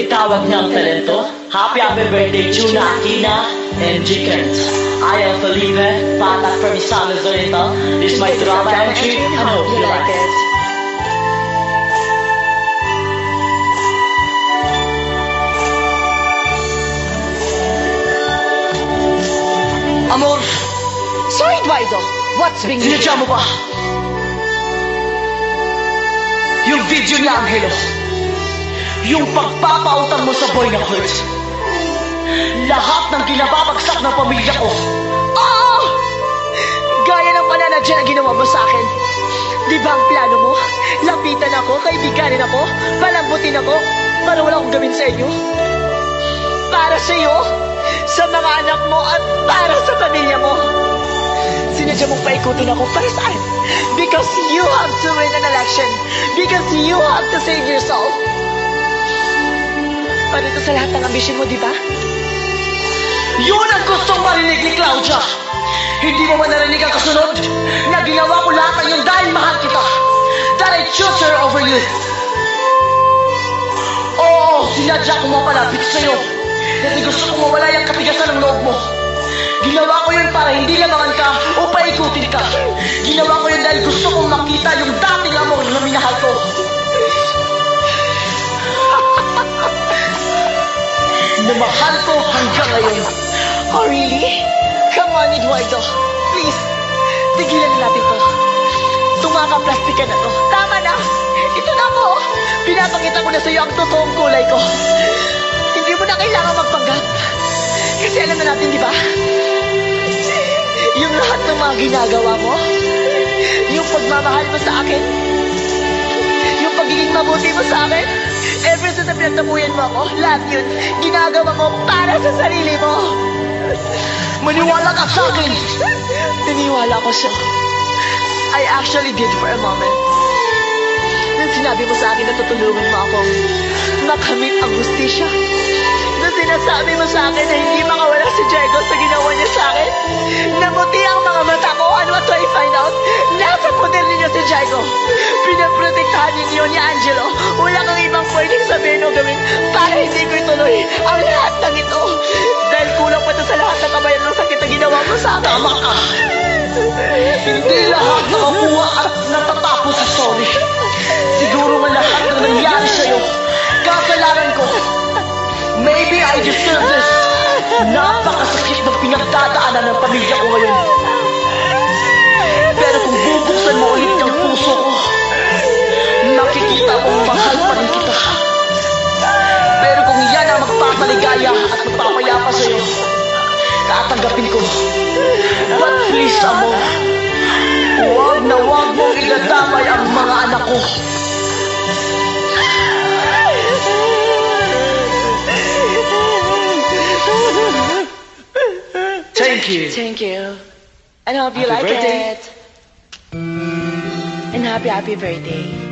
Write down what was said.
birthday tawag ng talento. Happy birthday Chuna Aquina and G. Kent. I am Felipe, Patak from Isames Oriental. This is my drama entry. I hope you like it. Amor, Sorry, Eduardo. What's being sinadya mo ba? Yung video ni Angelo, yung pagpapautang mo sa boy na Kurt, lahat ng kinababagsak ng pamilya ko. Oo! Gaya ng pananadya na ginawa mo sa akin. Di ba ang plano mo? Lapitan ako, kaibiganin ako, palambutin ako, para wala akong gawin sa inyo. Para sa iyo, sa mga anak mo, at para sa pamilya mo. Sinadya mong paikutin ako para saan? Because you have to win an election. Because you have to save yourself. Para ito sa lahat ng ambisyon mo, di ba? Yun ang gustong marinig ni Claudia. Hindi mo ba narinig ang kasunod? Na ginawa ko lahat ng yun dahil mahal kita. That I choose her over you. Oo, sinadya ko mapalapit sa'yo. Kasi gusto ko mawala yung kapigasan ng loob mo. Ginawa ko yun para hindi lamangan ka o paikutin ka. Ginawa ko yun dahil gusto kong makita yung dating amor na minahal ko. Na mahal ko hanggang ngayon. Oh, really? Come on, Eduardo. Please, tigilan na natin to. Tumaka-plastika na to. Tama na! Ito na ako! Pinapakita ko na sa'yo ang totoong kulay ko. Hindi mo na kailangan magpanggap. Kasi alam na natin, di ba? Yung lahat ng mga ginagawa mo, yung pagmamahal mo sa akin, yung pagiging mabuti mo sa akin, ever since na pinagtapuyan mo ako, lahat yun, ginagawa mo para sa sarili mo. Maniwala ka sa akin! Naniwala ko siya. I actually did for a moment. Nung sinabi mo sa akin na tutulungan mo akong makamit ang hustisya. Nung sinasabi mo sa akin na hindi makawala si Diego sa ginawa niya sa akin. Namuti ang mga mata ko. Ano what do I find out? Nasa poder ninyo si Diego. Pinaprotektahan ninyo ni Angelo. Wala kang ibang pwedeng sabihin o gawin para hindi ko ituloy ang lahat ng ito. Dahil kulang pa ito sa lahat ng kabayan ng sakit na ginawa mo sa akin. Tama ka! Hindi lahat nakakuha at natatapos sa sorry. Siguro nga lahat na nangyari sa'yo, kasalanan ko. Maybe I deserve this. Napakasakit ng pinagdadaanan ng pamilya ko ngayon. Pero kung bubuksan mo ulit ang puso ko, makikita mong mahal pa rin kita. Pero kung yan ang magpapaligaya at magpapayapa sa'yo, tatanggapin ko. But please, amor, huwag na huwag mong iladamay ang mga anak ko. Thank you. Thank you. And I hope you Happy like birthday. it. And happy birthday.